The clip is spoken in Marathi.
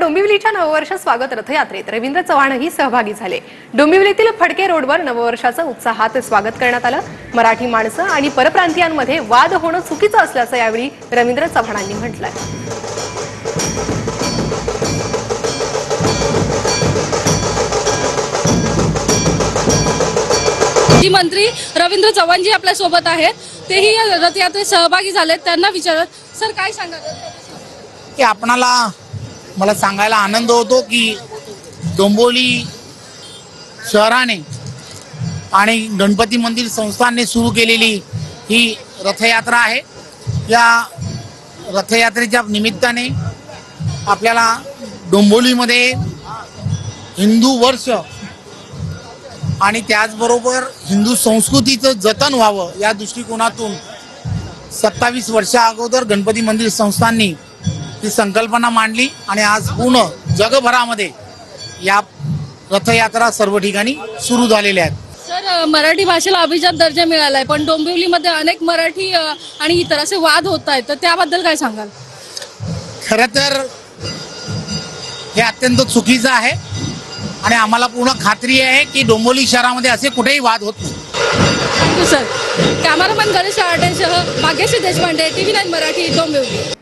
डोंबिवलीच्या नववर्ष स्वागत रथयात्रेत रवींद्र चव्हाणही सहभागी झाले। डोंबिवलीतील फडके रोडवर नववर्षाचं उत्साहात स्वागत करण्यात आलं। मराठी माणसं आणि परप्रांतीयांमध्ये वाद होणं चुकीचं असल्याचं यावेळी रवींद्र चव्हाणांनी म्हटलंय। मंत्री रवींद्र चव्हाण जी आपल्या सोबत आहेत, तेही या रथयात्रेत सहभागी झालेत। त्यांना विचारत सर काय सांगाल की आपणाला मला सांगायला आनंद होतो की डोंबिवली शहराने आणि गणपती मंदिर संस्थानने सुरू केलेली ही रथयात्रा आहे। या रथयात्रेच्या निमित्ताने आपल्याला डोंबिवलीमध्ये हिंदू वर्ष आणि त्याचबरोबर हिंदू संस्कृतीचं जतन व्हावं या दृष्टिकोनातून 27 वर्षा अगोदर गणपती मंदिर संस्थांनी ही संकल्पना मांडली आणि आज पूर्ण जगभरामध्ये या रथयात्रा सर्व ठिकाणी सुरू झालेल्या आहेत। सर, मराठी भाषेला अभिजात दर्जा मिळालाय, पण डोंबिवलीमध्ये अनेक मराठी आणि इतर असे वाद होत आहेत, तर त्याबद्दल काय सांगाल? खरं तर हे अत्यंत चुकीचं आहे आणि आम्हाला पूर्ण खात्री आहे की डोंबिवली शहरामध्ये असे कुठेही वाद होत नाही। Thank you sir. कॅमेरामॅन गणेश आर्टेसह भाग्यश्री देशपांडे, TV9 मराठी, डोंबिवली।